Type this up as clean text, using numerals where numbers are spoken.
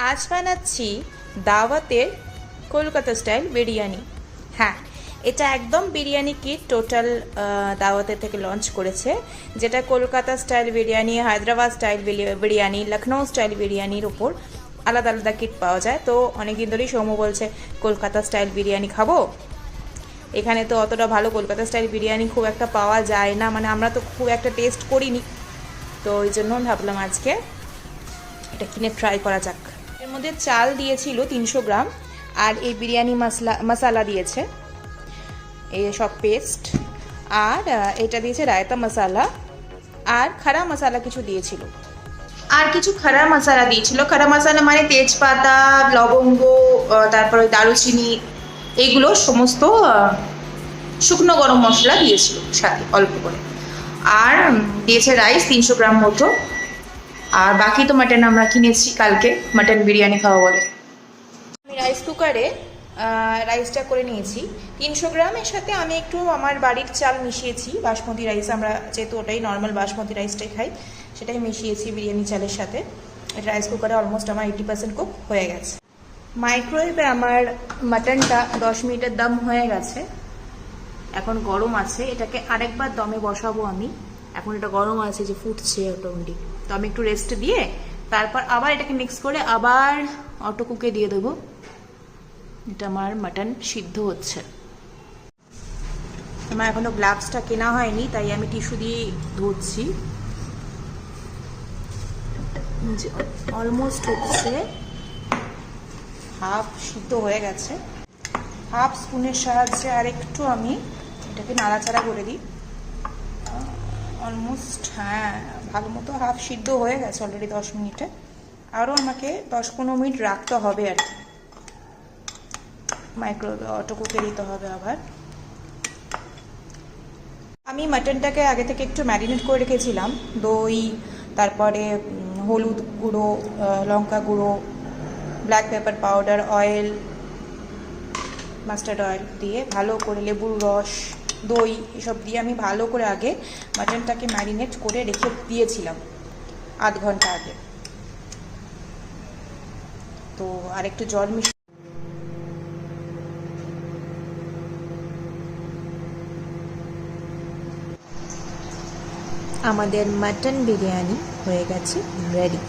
আজ বানাচ্ছি দাওয়াতের কলকাতা স্টাইল বিরিয়ানি। হ্যাঁ, এটা একদম বিরিয়ানি কিট টোটাল দাওয়াতের থেকে লঞ্চ করেছে, যেটা Kolkata style biryani, Hyderabad style biryani, Lucknow style বিরিয়ানির ওপর আলাদা আলাদা কিট পাওয়া যায়। তো অনেকদিন ধরেই সৌম্য বলছে কলকাতা স্টাইল বিরিয়ানি খাবো। এখানে তো অতটা ভালো কলকাতা স্টাইল বিরিয়ানি খুব একটা পাওয়া যায় না, মানে আমরা তো খুব একটা টেস্ট করিনি। তো ওই জন্য ভাবলাম আজকে এটা কিনে ট্রাই করা যাক। এর মধ্যে চাল দিয়েছিল 300 গ্রাম, আর এই বিরিয়ানি মশলা দিয়েছে, এই সব পেস্ট, আর এটা দিয়েছে রায়তা মশলা, আর খারা মশলা কিছু দিয়েছিল, আর কিছু খারা মশলা দিয়েছিল। খারা মশলা মানে তেজপাতা, লবঙ্গ, তারপরে দারুচিনি, এইগুলো সমস্ত শুকনো গরম মশলা দিয়েছিল সাথে অল্প করে। আর দিয়েছে রাইস 300 গ্রাম মতো। আর বাকি তো মাটন আমরা কিনেছি কালকে, মাটন বিরিয়ানি খাওয়া বলে। আমি রাইস কুকারে রাইসটা করে নিয়েছি 300 গ্রামের সাথে আমি একটু আমার বাড়ির চাল মিশিয়েছি, বাসমতি রাইস, আমরা যেহেতু ওটাই নর্মাল বাসমতি রাইসটাই খাই, সেটাই মিশিয়েছি বিরিয়ানি চালের সাথে। রাইস কুকারে অলমোস্ট আমার 80% কুক হয়ে গেছে। মাইক্রোওয়েভে আমার মাটনটা 10 মিনিটের দম হয়ে গেছে, এখন গরম আছে। এটাকে আরেকবার দমে বসাবো আমি, এখন এটা গরম আছে যে ফুটছে অটোমেটিক। তো আমি একটু রেস্ট দিয়ে তারপর আবার এটাকে মিক্স করে আবার অটো কুকে দিয়ে দেবো। এটা আমার মাটন সিদ্ধ হচ্ছে। আমার এখনো গ্লাভসটা কেনা হয়নি, তাই আমি টিস্যু দিয়ে ধুচ্ছি। অলমোস্ট হচ্ছে, হাফ সিদ্ধ হয়ে গেছে। হাফ স্পুনের সাহায্যে আর একটু আমি এটাকে নাড়াচাড়া করে দিই। অলমোস্ট, হ্যাঁ, ভালো মতো হাফ সিদ্ধ হয়ে গেছে অলরেডি 10 মিনিটে। আরও আমাকে 10-15 মিনিট রাখতে হবে আর কি, মাইক্রোওয়েভে অটো কুকে দিতে হবে আবার। আমি মাটনটাকে আগে থেকে একটু ম্যারিনেট করে রেখেছিলাম, দই, তারপরে হলুদ গুঁড়ো, লঙ্কা গুঁড়ো, black pepper powder, oil, mustard oil দিয়ে ভালো করে, লেবুর রস, দই, এসব দিয়ে আমি ভালো করে আগে মাটনটাকে ম্যারিনেট করে রেখে দিয়েছিলাম আধ ঘন্টা আগে। তো আর একটু জল মিশিয়ে আমাদের মাটন বিরিয়ানি হয়ে গেছে রেডি।